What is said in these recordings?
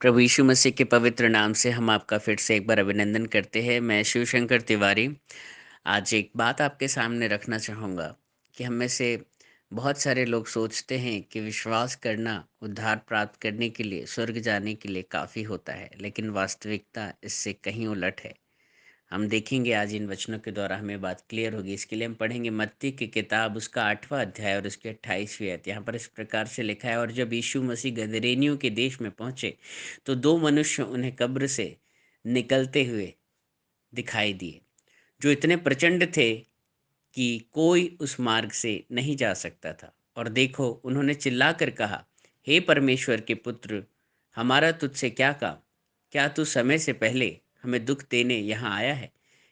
प्रभु यीशु मसीह के पवित्र नाम से हम आपका फिर से एक बार अभिनंदन करते हैं। मैं शिवशंकर तिवारी आज एक बात आपके सामने रखना चाहूँगा कि हम में से बहुत सारे लोग सोचते हैं कि विश्वास करना उद्धार प्राप्त करने के लिए, स्वर्ग जाने के लिए काफ़ी होता है, लेकिन वास्तविकता इससे कहीं उलट है। हम देखेंगे आज इन वचनों के द्वारा हमें बात क्लियर होगी। इसके लिए हम पढ़ेंगे मत्ती की किताब उसका 8वां अध्याय और उसके 28वीं आयत। यहाँ पर इस प्रकार से लिखा है, और जब यीशु मसीह गदरेनियों के देश में पहुँचे तो दो मनुष्य उन्हें कब्र से निकलते हुए दिखाई दिए, जो इतने प्रचंड थे कि कोई उस मार्ग से नहीं जा सकता था। और देखो, उन्होंने चिल्लाकर कहा, हे परमेश्वर के पुत्र, हमारा तुझसे क्या काम? क्या तू समय से पहले हमें दुख देने यहाँ आया है?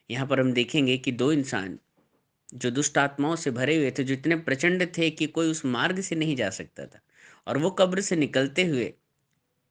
यहाँ पर हम देखेंगे कि दो इंसान जो दुष्ट आत्माओं से भरे हुए थे, जो इतने प्रचंड थे कि कोई उस मार्ग से नहीं जा सकता था, और वो कब्र से निकलते हुए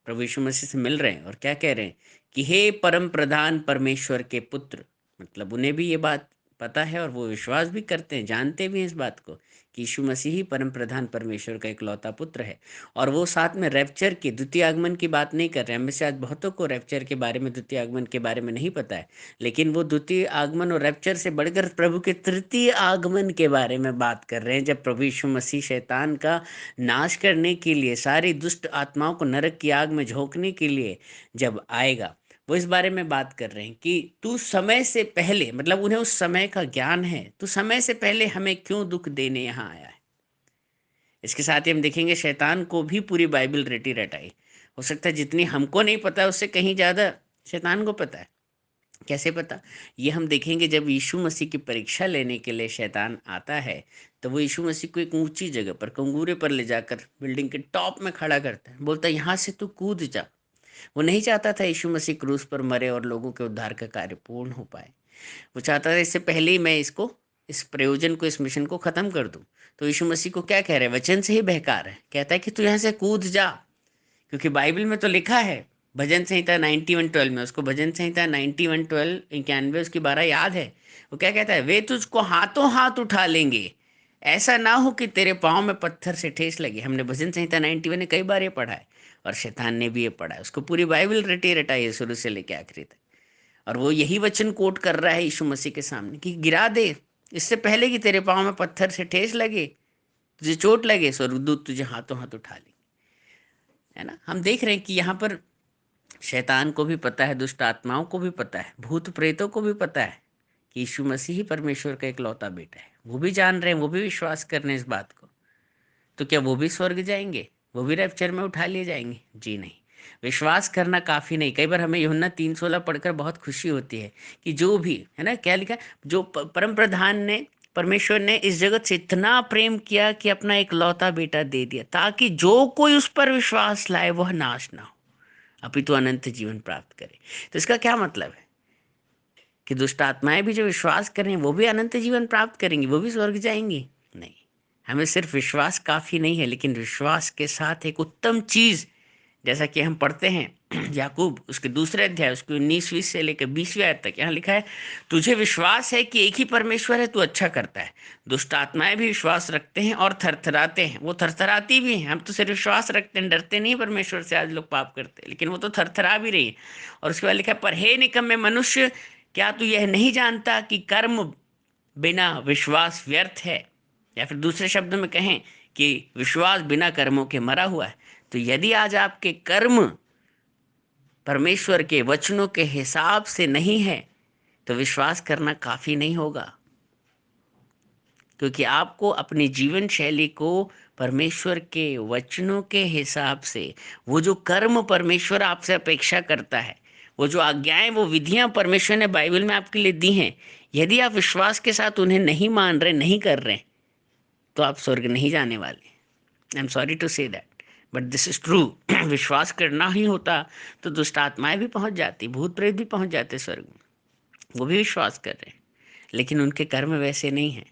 प्रभु यीशु मसीह से मिल रहे हैं और क्या कह रहे हैं कि हे परम प्रधान परमेश्वर के पुत्र। मतलब उन्हें भी ये बात पता है और वो विश्वास भी करते हैं, जानते भी हैं इस बात को कि यीशु मसीह ही परम प्रधान परमेश्वर का इकलौता पुत्र है। और वो साथ में रैप्चर की, द्वितीय आगमन की बात नहीं कर रहे हैं। हमें से आज बहुतों को रैप्चर के बारे में, द्वितीय आगमन के बारे में नहीं पता है, लेकिन वो द्वितीय आगमन और रैप्चर से बढ़कर प्रभु के तृतीय आगमन के बारे में बात कर रहे हैं, जब प्रभु यीशु मसीह शैतान का नाश करने के लिए, सारी दुष्ट आत्माओं को नरक की आग में झोंकने के लिए जब आएगा। वो इस बारे में बात कर रहे हैं कि तू समय से पहले, मतलब उन्हें उस समय का ज्ञान है, तू समय से पहले हमें क्यों दुख देने यहाँ आया है। इसके साथ ही हम देखेंगे शैतान को भी पूरी बाइबल रटी रटाई, हो सकता है जितनी हमको नहीं पता उससे कहीं ज़्यादा शैतान को पता है। कैसे पता? ये हम देखेंगे जब यीशु मसीह की परीक्षा लेने के लिए शैतान आता है, तो वो यीशु मसीह को एक ऊंची जगह पर, कंगूरे पर ले जाकर बिल्डिंग के टॉप में खड़ा करता है, बोलता है यहाँ से तू कूद जा। वो नहीं चाहता था यीशु मसीह क्रूस पर मरे और लोगों के उद्धार का कार्य पूर्ण हो पाए। वो चाहता था इससे पहले ही मैं इसको, इस प्रयोजन को, इस मिशन को खत्म कर दूं। तो यीशु मसीह को क्या कह रहे हैं? वचन से ही बहका रहे हैं, कहता है कि तू यहाँ से कूद जा, क्योंकि बाइबल में तो लिखा है, भजन संहिता 91:12 में, उसको भजन संहिता 91:12 91 उसकी 12 याद है। वो क्या कहता है? वे तुझको हाथों हाथ उठा लेंगे, ऐसा ना हो कि तेरे पाँव में पत्थर से ठेस लगे। हमने भजन संहिता 91 ने कई बार ये पढ़ा है, और शैतान ने भी ये पढ़ा है। उसको पूरी बाइबल रटी रटाई है शुरू से लेकर आखिरी तक। और वो यही वचन कोट कर रहा है यीशु मसीह के सामने कि गिरा दे, इससे पहले कि तेरे पाँव में पत्थर से ठेस लगे, तुझे चोट लगे, स्वर्गदूत तुझे हाथों हाथ उठा ले। है ना? हम देख रहे हैं कि यहाँ पर शैतान को भी पता है, दुष्ट आत्माओं को भी पता है, भूत प्रेतों को भी पता है कि यीशु मसीह ही परमेश्वर का इकलौता बेटा है। वो भी जान रहे हैं, वो भी विश्वास कर रहे हैं इस बात को। तो क्या वो भी स्वर्ग जाएंगे? वो भी रैप्चर में उठा लिए जाएंगे? जी नहीं। विश्वास करना काफ़ी नहीं। कई बार हमें यूहन्ना 3:16 पढ़कर बहुत खुशी होती है कि जो भी, है ना, क्या लिखा है, जो परम प्रधान ने, परमेश्वर ने इस जगत से इतना प्रेम किया कि अपना इकलौता बेटा दे दिया, ताकि जो कोई उस पर विश्वास लाए वह नाश ना हो, अपितु अनंत जीवन प्राप्त करे। तो इसका क्या मतलब है? कि दुष्ट आत्माएं भी जो विश्वास करें वो भी अनंत जीवन प्राप्त करेंगी, वो भी स्वर्ग जाएंगी? नहीं। हमें सिर्फ विश्वास काफ़ी नहीं है, लेकिन विश्वास के साथ एक उत्तम चीज़, जैसा कि हम पढ़ते हैं याकूब उसके दूसरे अध्याय, उसके 19वीं से लेकर 20वीं आयत तक, यहाँ लिखा है, तुझे विश्वास है कि एक ही परमेश्वर है, तू अच्छा करता है। दुष्ट आत्माएं भी विश्वास रखते हैं और थरथराते हैं। वो थरथराती भी हैं। हम तो सिर्फ विश्वास रखते हैं, डरते नहीं परमेश्वर से। आज लोग पाप करते हैं, लेकिन वो तो थरथरा भी रही है। और उसके बाद लिखा है, पर हे निकम्मे मनुष्य, क्या तू यह नहीं जानता कि कर्म बिना विश्वास व्यर्थ है? या फिर दूसरे शब्दों में कहें कि विश्वास बिना कर्मों के मरा हुआ है। तो यदि आज आपके कर्म परमेश्वर के वचनों के हिसाब से नहीं है, तो विश्वास करना काफी नहीं होगा, क्योंकि आपको अपनी जीवन शैली को परमेश्वर के वचनों के हिसाब से, वो जो कर्म परमेश्वर आपसे अपेक्षा करता है, वो जो आज्ञाएं, वो विधियां परमेश्वर ने बाइबल में आपके लिए दी हैं, यदि आप विश्वास के साथ उन्हें नहीं मान रहे, नहीं कर रहे, तो आप स्वर्ग नहीं जाने वाले। I am sorry to say that, but this is true. विश्वास करना ही होता तो दुष्ट आत्माएं भी पहुंच जाती, भूत प्रेत भी पहुंच जाते स्वर्ग में। वो भी विश्वास कर रहे हैं, लेकिन उनके कर्म वैसे नहीं हैं।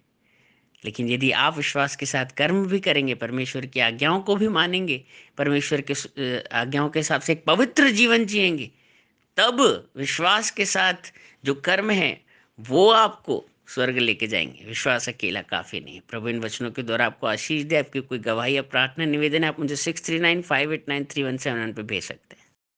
लेकिन यदि आप विश्वास के साथ कर्म भी करेंगे, परमेश्वर की आज्ञाओं को भी मानेंगे, परमेश्वर के आज्ञाओं के हिसाब से एक पवित्र जीवन जिएंगे, तब विश्वास के साथ जो कर्म है वो आपको स्वर्ग लेके जाएंगे। विश्वास अकेला काफ़ी नहीं है। प्रभु इन वचनों के द्वारा आपको आशीष दे। आपकी कोई गवाही या प्रार्थना निवेदन है, आप मुझे 6395893171 पे भेज सकते हैं।